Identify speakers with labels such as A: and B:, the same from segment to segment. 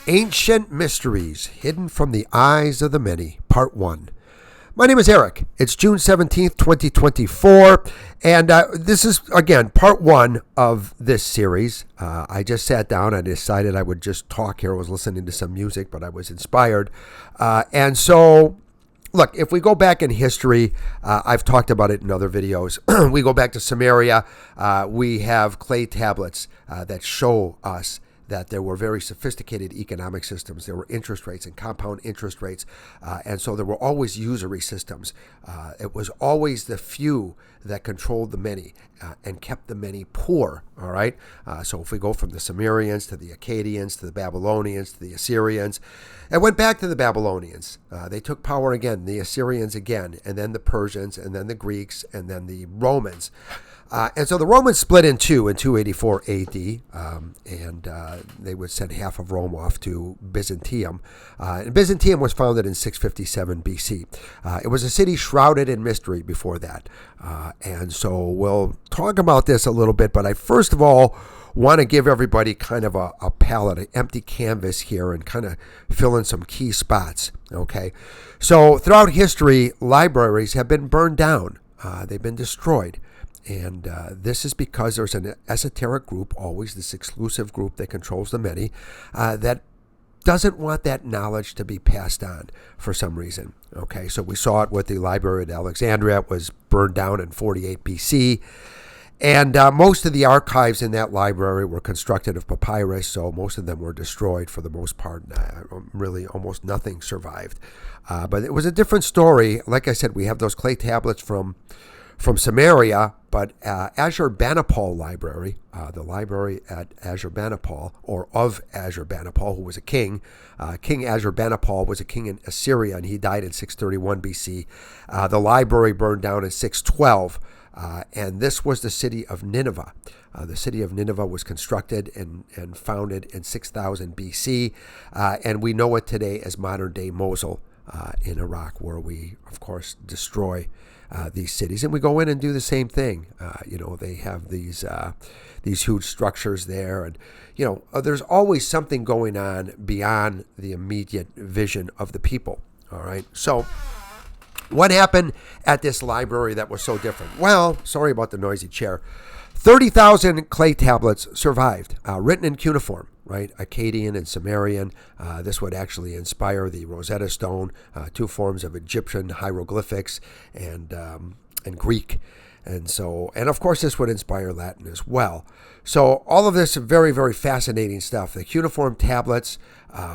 A: Ancient Mysteries Hidden from the Eyes of the Many, Part 1. My name is Eric. It's June 17th, 2024, and this is, again, Part 1 of this series. I just sat down and decided I would just talk here. I was listening to some music, but I was inspired. And so, look, if we go back in history, I've talked about it in other videos. We go back to Samaria. We have clay tablets that show us that there were very sophisticated economic systems. There were interest rates and compound interest rates. And so there were always usury systems. It was always the few that controlled the many and kept the many poor, all right? So if we go from the Sumerians to the Akkadians to the Babylonians to the Assyrians, it went back to the Babylonians. They took power again, the Assyrians again, and then the Persians, and then the Greeks, and then the Romans. And so the Romans split in two in 284 AD, and they would send half of Rome off to Byzantium. And Byzantium was founded in 657 BC. It was a city shrouded in mystery before that. And so we'll talk about this a little bit, but I first of all want to give everybody kind of a palette, an empty canvas here, and kind of fill in some key spots, okay? So throughout history, libraries have been burned down. They've been destroyed. And this is because there's an esoteric group, always this exclusive group that controls the many, that doesn't want that knowledge to be passed on for some reason. Okay, so we saw it with the Library at Alexandria. It was burned down in 48 BC. And most of the archives in that library were constructed of papyrus, so most of them were destroyed for the most part. Really, almost nothing survived. But it was a different story. Like I said, we have those clay tablets from Samaria, but Ashurbanipal Library, the library at Ashurbanipal, or of Ashurbanipal, who was a king. King Ashurbanipal was a king in Assyria, and he died in 631 BC. The library burned down in 612, and this was the city of Nineveh. The city of Nineveh was constructed and founded in 6000 BC, and we know it today as modern-day Mosul in Iraq, where we, of course, destroy these cities, and we go in and do the same thing. They have these huge structures there, and there's always something going on beyond the immediate vision of the people. All right, so what happened at this library that was so different? Well, sorry about the noisy chair. 30,000 clay tablets survived, written in cuneiform, right? Akkadian and Sumerian. This would actually inspire the Rosetta Stone, two forms of Egyptian hieroglyphics and Greek. And of course, this would inspire Latin as well. So all of this very, very fascinating stuff. The cuneiform tablets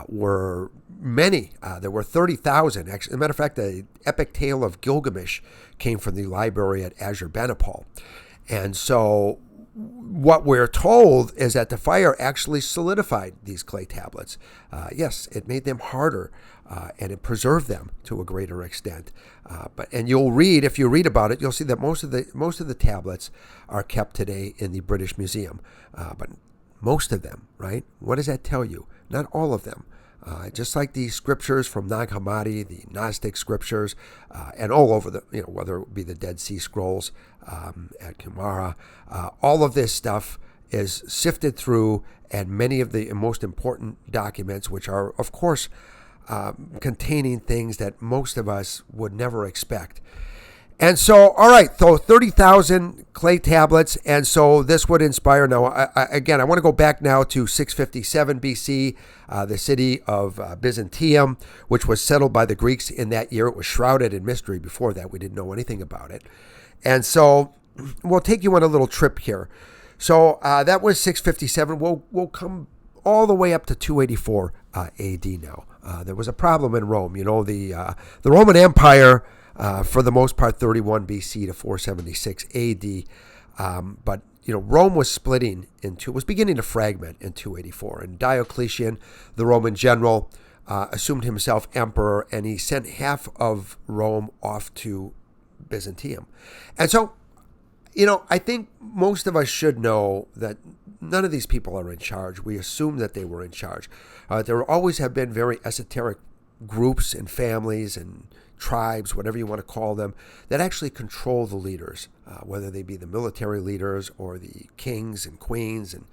A: were many. There were 30,000. As a matter of fact, the epic tale of Gilgamesh came from the library at Ashurbanipal. And so what we're told is that the fire actually solidified these clay tablets. Yes, it made them harder, and it preserved them to a greater extent. And you'll read, if you read about it, you'll see that most of the tablets are kept today in the British Museum. But most of them, right? What does that tell you? Not all of them. Just like the scriptures from Nag Hammadi, the Gnostic scriptures, and all over whether it be the Dead Sea Scrolls at Qumran, all of this stuff is sifted through, and many of the most important documents, which are, of course, containing things that most of us would never expect. And so, all right, so 30,000 clay tablets, and so this would inspire. Now, I want to go back now to 657 BC, the city of Byzantium, which was settled by the Greeks in that year. It was shrouded in mystery before that. We didn't know anything about it. And so we'll take you on a little trip here. So that was 657. We'll come all the way up to 284 AD now. There was a problem in Rome. The Roman Empire, for the most part, 31 BC to 476 AD. But Rome was splitting into, was beginning to fragment in 284. And Diocletian, the Roman general, assumed himself emperor, and he sent half of Rome off to Byzantium. And so, I think most of us should know that none of these people are in charge. We assume that they were in charge. There always have been very esoteric groups and families and tribes, whatever you want to call them, that actually control the leaders, whether they be the military leaders or the kings and queens and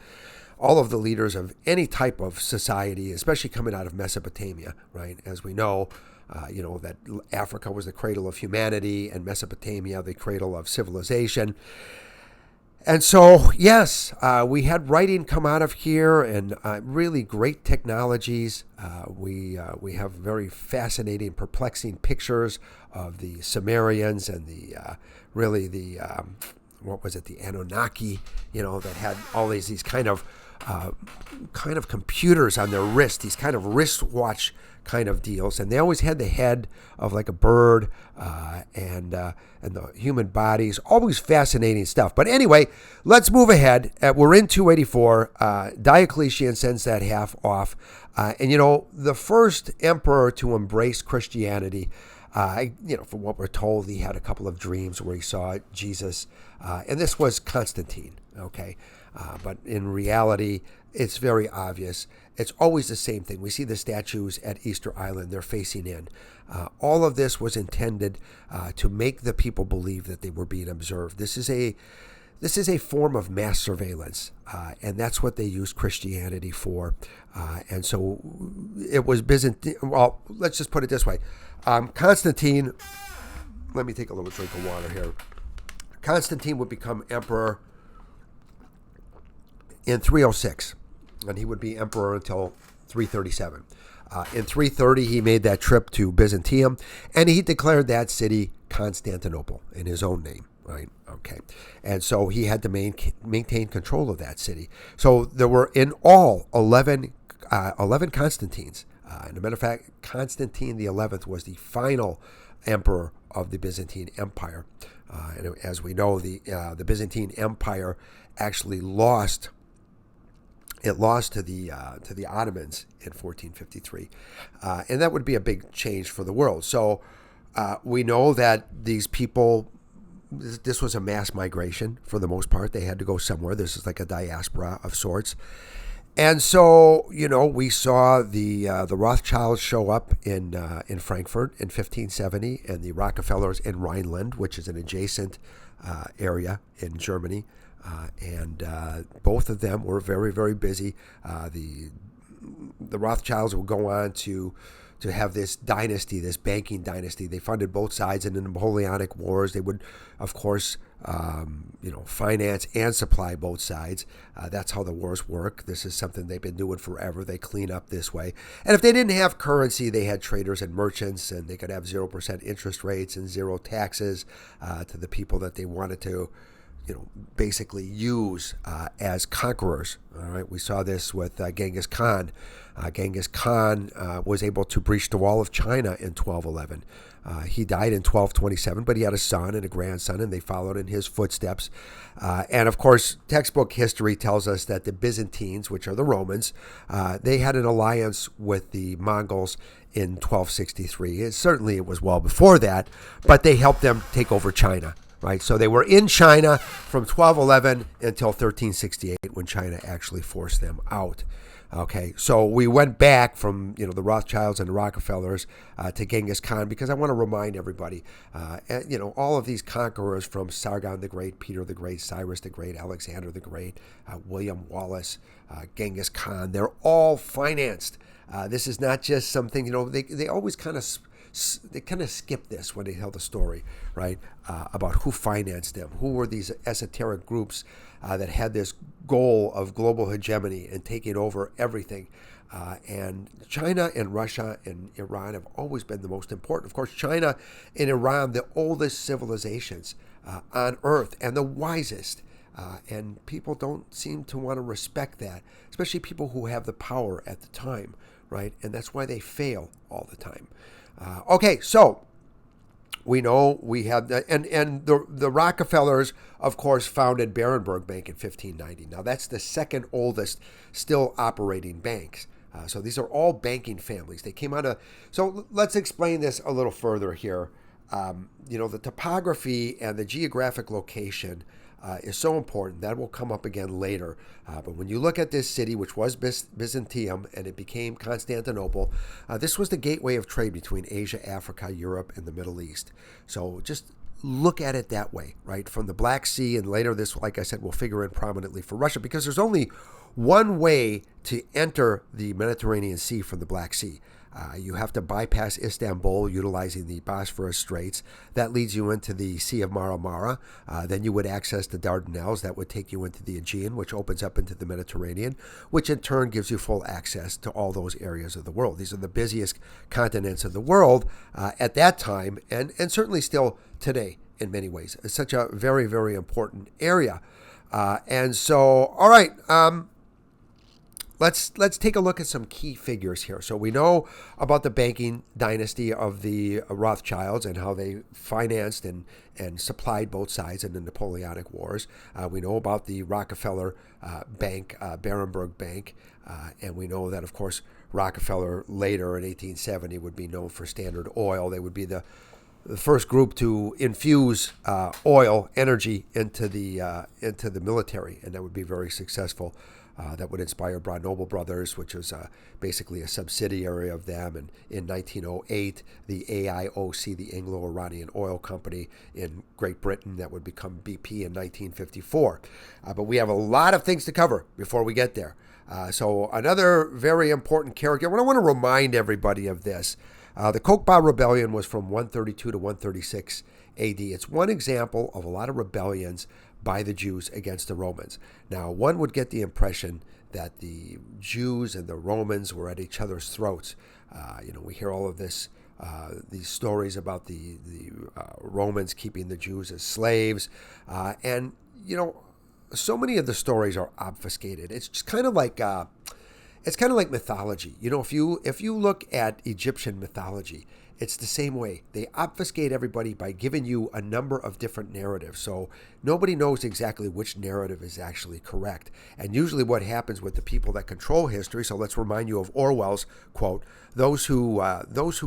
A: all of the leaders of any type of society, especially coming out of Mesopotamia, right? As we know, that Africa was the cradle of humanity and Mesopotamia the cradle of civilization. And so, yes, we had writing come out of here and really great technologies. We have very fascinating, perplexing pictures of the Sumerians and the Anunnaki, that had all these kind of computers on their wrist, these kind of wristwatch kind of deals, and they always had the head of like a bird and the human bodies. Always fascinating stuff. But anyway, let's move ahead. We're in 284. Diocletian sends that half off, and the first emperor to embrace Christianity. From what we're told, he had a couple of dreams where he saw Jesus, and this was Constantine. Okay, but in reality, it's very obvious. It's always the same thing. We see the statues at Easter Island. They're facing in. All of this was intended to make the people believe that they were being observed. This is a form of mass surveillance, and that's what they used Christianity for. And so it was Byzantine. Well, let's just put it this way. Constantine, let me take a little drink of water here. Constantine would become emperor in 306, and he would be emperor until 337. In 330, he made that trip to Byzantium, and he declared that city Constantinople in his own name, right? Okay. And so he had to maintain control of that city. So there were in all 11 Constantines. And as a matter of fact, Constantine the 11th was the final emperor of the Byzantine Empire. And as we know, the Byzantine Empire actually lost. It lost to the Ottomans in 1453, and that would be a big change for the world. So we know that these people, this was a mass migration for the most part. They had to go somewhere. This is like a diaspora of sorts. And so, we saw the Rothschilds show up in Frankfurt in 1570, and the Rockefellers in Rhineland, which is an adjacent area in Germany. And both of them were very, very busy. The Rothschilds would go on to have this dynasty, this banking dynasty. They funded both sides in the Napoleonic Wars. They would, of course, finance and supply both sides. That's how the wars work. This is something they've been doing forever. They clean up this way. And if they didn't have currency, they had traders and merchants, and they could have 0% interest rates and zero taxes to the people that they wanted to basically use as conquerors. All right, we saw this with Genghis Khan. Genghis Khan was able to breach the wall of China in 1211. He died in 1227, but he had a son and a grandson, and they followed in his footsteps. And of course, textbook history tells us that the Byzantines, which are the Romans, they had an alliance with the Mongols in 1263. It was well before that, but they helped them take over China. Right, so they were in China from 1211 until 1368 when China actually forced them out. Okay, so we went back from the Rothschilds and the Rockefellers to Genghis Khan because I want to remind everybody, all of these conquerors from Sargon the Great, Peter the Great, Cyrus the Great, Alexander the Great, William Wallace, Genghis Khan, they're all financed. This is not just something they always kind of skip this when they tell the story, right, about who financed them, who were these esoteric groups that had this goal of global hegemony and taking over everything. And China and Russia and Iran have always been the most important. Of course, China and Iran, the oldest civilizations on Earth and the wisest. And people don't seem to want to respect that, especially people who have the power at the time, right? And that's why they fail all the time. Okay, so we know we have the Rockefellers, of course, founded Berenberg Bank in 1590. Now that's the second oldest still operating banks. So these are all banking families. They came out of. So let's explain this a little further here. The topography and the geographic location is so important. That will come up again later. But when you look at this city, which was Byzantium, and it became Constantinople, this was the gateway of trade between Asia, Africa, Europe, and the Middle East. So just look at it that way, right? From the Black Sea, and later this, like I said, will figure in prominently for Russia, because there's only one way to enter the Mediterranean Sea from the Black Sea. You have to bypass Istanbul utilizing the Bosphorus Straits. That leads you into the Sea of Mara Mara. Then you would access the Dardanelles. That would take you into the Aegean, which opens up into the Mediterranean, which in turn gives you full access to all those areas of the world. These are the busiest continents of the world at that time, and certainly still today in many ways. It's such a very, very important area. And so, all right, let's take a look at some key figures here. So we know about the banking dynasty of the Rothschilds and how they financed and supplied both sides in the Napoleonic Wars. We know about the Rockefeller Bank, Berenberg Bank, and we know that, of course, Rockefeller later in 1870 would be known for Standard Oil. They would be the first group to infuse oil energy into the military, and that would be very successful. That would inspire Noble Brothers, which was basically a subsidiary of them. And in 1908, the AIOC, the Anglo-Iranian Oil Company in Great Britain, that would become BP in 1954. But we have a lot of things to cover before we get there. So another very important character, I want to remind everybody of this. The Kokhba Rebellion was from 132 to 136 AD. It's one example of a lot of rebellions by the Jews against the Romans. Now, one would get the impression that the Jews and the Romans were at each other's throats. We hear all of this, these stories about the Romans keeping the Jews as slaves. And so many of the stories are obfuscated. It's just kind of like mythology. If you look at Egyptian mythology, it's the same way. They obfuscate everybody by giving you a number of different narratives. So nobody knows exactly which narrative is actually correct. And usually what happens with the people that control history, so let's remind you of Orwell's quote, those who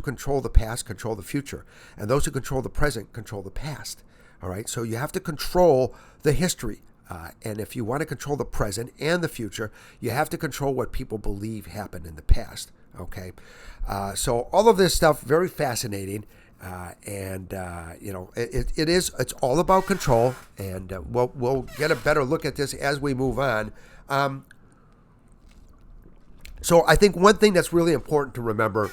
A: control the past control the future, and those who control the present control the past. All right, so you have to control the history. And if you want to control the present and the future, you have to control what people believe happened in the past. Okay, so all of this stuff, very fascinating, it's all about control, and we'll get a better look at this as we move on. So I think one thing that's really important to remember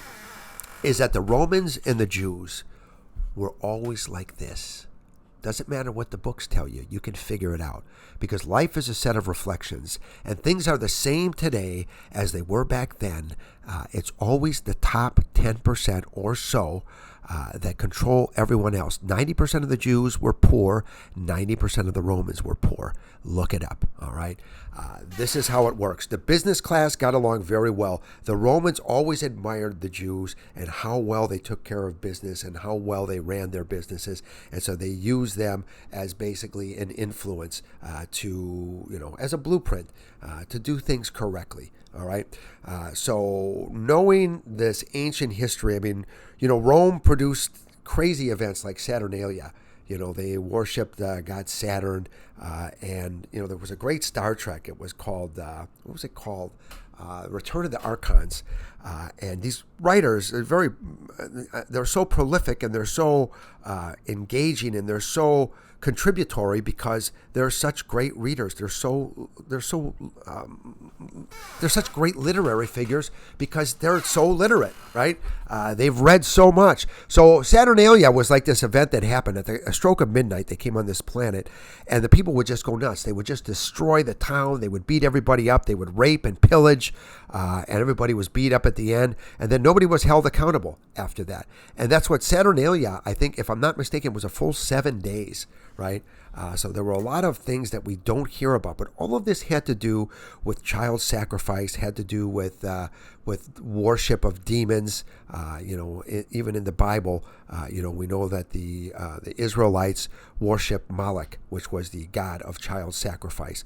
A: is that the Romans and the Jews were always like this. Doesn't matter what the books tell you, you can figure it out, because life is a set of reflections, and things are the same today as they were back then. It's always the top 10% or so that control everyone else. 90% of the Jews were poor, 90% of the Romans were poor. Look it up, all right? This is how it works. The business class got along very well. The Romans always admired the Jews and how well they took care of business and how well they ran their businesses. And so they used them as basically an influence as a blueprint to do things correctly. All right. So knowing this ancient history, Rome produced crazy events like Saturnalia. They worshipped god Saturn, and there was a great Star Trek. It was called what was it called? Return of the Archons. And these writers are they're so prolific, and they're so engaging, and they're so contributory because they're such great readers. They're such great literary figures because they're so literate, right? They've read so much. So Saturnalia was like this event that happened at a stroke of midnight. They came on this planet, and the people would just go nuts. They would just destroy the town. They would beat everybody up. They would rape and pillage, and everybody was beat up at the end. And then nobody was held accountable after that. And that's what Saturnalia, I think, if I'm not mistaken, was a full 7 days, right? So there were a lot of things that we don't hear about, but all of this had to do with child sacrifice, had to do with worship of demons. Even in the Bible, we know that the Israelites worship Moloch, which was the god of child sacrifice.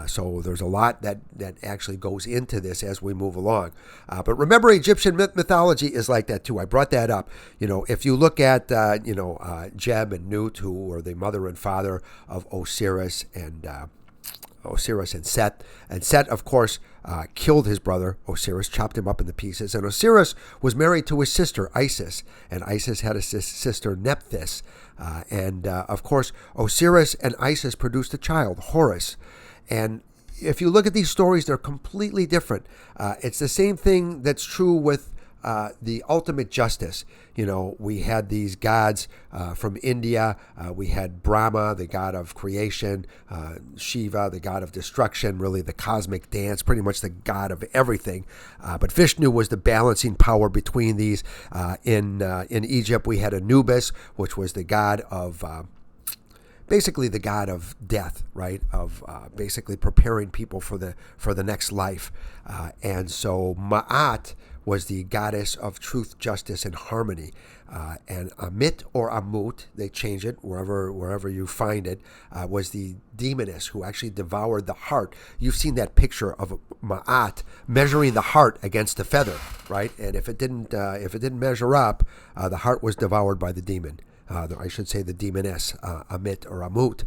A: So there's a lot that actually goes into this as we move along. But remember, Egyptian mythology is like that too. I brought that up. If you look at Geb and Nut, who were the mother and father of Osiris and Set. And Set, of course, killed his brother Osiris, chopped him up into pieces. And Osiris was married to his sister Isis, and Isis had a sister Nephthys. Of course, Osiris and Isis produced a child, Horus. And if you look at these stories, they're completely different. It's the same thing that's true with the ultimate justice. We had these gods from India. We had Brahma, the god of creation, Shiva, the god of destruction, really the cosmic dance, pretty much the god of everything. But Vishnu was the balancing power between these. In Egypt, we had Anubis, which was the god of basically the god of death, right? Of basically preparing people for the next life. And so Ma'at was the goddess of truth, justice, and harmony. And Amit or Amut, they change it wherever you find it, was the demoness who actually devoured the heart. You've seen that picture of Ma'at measuring the heart against the feather, right? And if it didn't measure up, the heart was devoured by the demon. I should say the demoness, Amit or Amut.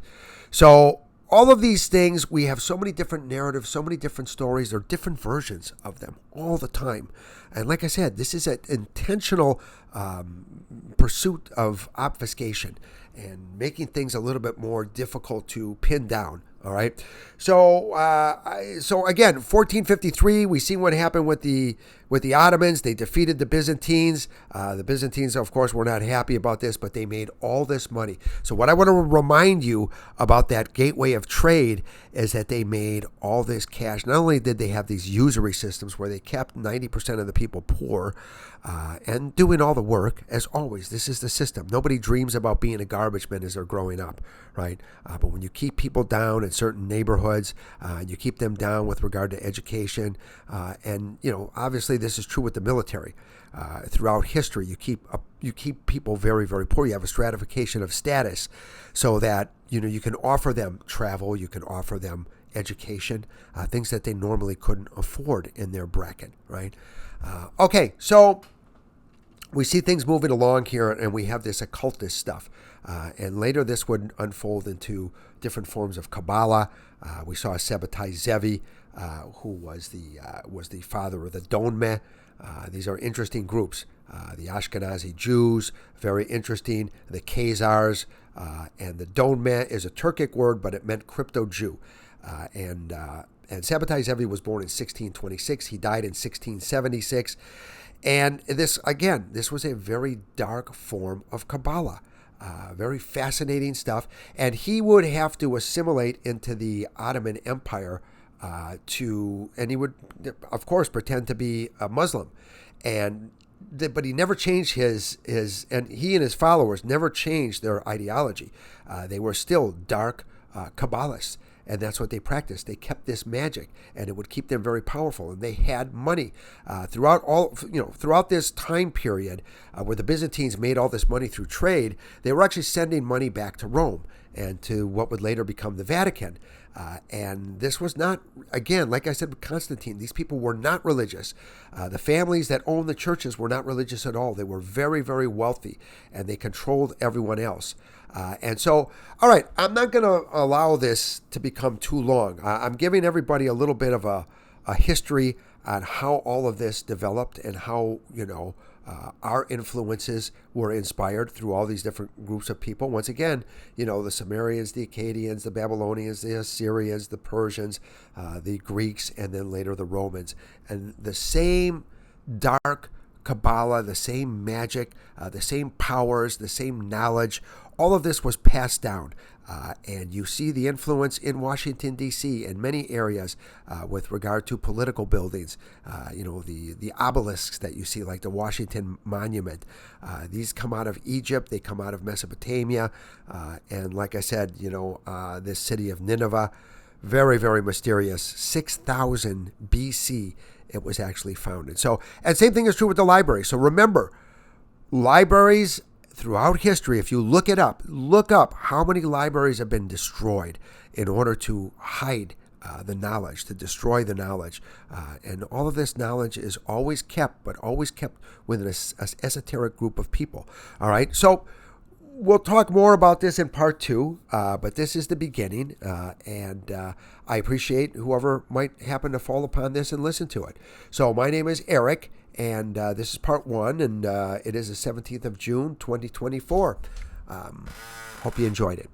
A: So all of these things, we have so many different narratives, so many different stories, or different versions of them all the time. And like I said, this is an intentional pursuit of obfuscation and making things a little bit more difficult to pin down. All right. So again, 1453, we see what happened with the Ottomans. They defeated the Byzantines. The Byzantines, of course, were not happy about this, but they made all this money. So what I want to remind you about that gateway of trade is that they made all this cash. Not only did they have these usury systems where they kept 90% of the people poor and doing all the work, as always, this is the system. Nobody dreams about being a garbage man as they're growing up, right? But when you keep people down in certain neighborhoods, you keep them down with regard to education, and obviously this is true with the military. Throughout history, you keep people very, very poor. You have a stratification of status, so that you can offer them travel, you can offer them education, things that they normally couldn't afford in their bracket, right? Okay, so we see things moving along here, and we have this occultist stuff. And later this would unfold into different forms of Kabbalah. We saw Sabbatai Zevi, who was the father of the Donmeh. These are interesting groups. The Ashkenazi Jews, very interesting. The Khazars, and the Donmeh is a Turkic word, but it meant crypto-Jew. And Sabbatai Zevi was born in 1626. He died in 1676. And this was a very dark form of Kabbalah. Very fascinating stuff. And he would have to assimilate into the Ottoman Empire and he would, of course, pretend to be a Muslim. But he never changed and he and his followers never changed their ideology. They were still dark Kabbalists. And that's what they practiced. They kept this magic, and it would keep them very powerful. And they had money throughout this time period where the Byzantines made all this money through trade. They were actually sending money back to Rome and to what would later become the Vatican. And this was not, again, like I said with Constantine, these people were not religious. The families that owned the churches were not religious at all. They were very, very wealthy, and they controlled everyone else. And so, all right, I'm not going to allow this to become too long. I'm giving everybody a little bit of a history on how all of this developed and how, our influences were inspired through all these different groups of people. Once again, the Sumerians, the Akkadians, the Babylonians, the Assyrians, the Persians, the Greeks, and then later the Romans. And the same dark Kabbalah, the same magic, the same powers, the same knowledge, all of this was passed down. And you see the influence in Washington, D.C. and many areas with regard to political buildings. The obelisks that you see, like the Washington Monument. These come out of Egypt. They come out of Mesopotamia. And like I said, this city of Nineveh, very, very mysterious. 6,000 B.C. it was actually founded. So, and same thing is true with the library. So remember, libraries throughout history, if you look up how many libraries have been destroyed in order to hide the knowledge, to destroy the knowledge. And all of this knowledge is always kept within an esoteric group of people. All right, so we'll talk more about this in part 2, but this is the beginning, and I appreciate whoever might happen to fall upon this and listen to it. So my name is Eric, and this is part 1, and it is the 17th of June, 2024. Hope you enjoyed it.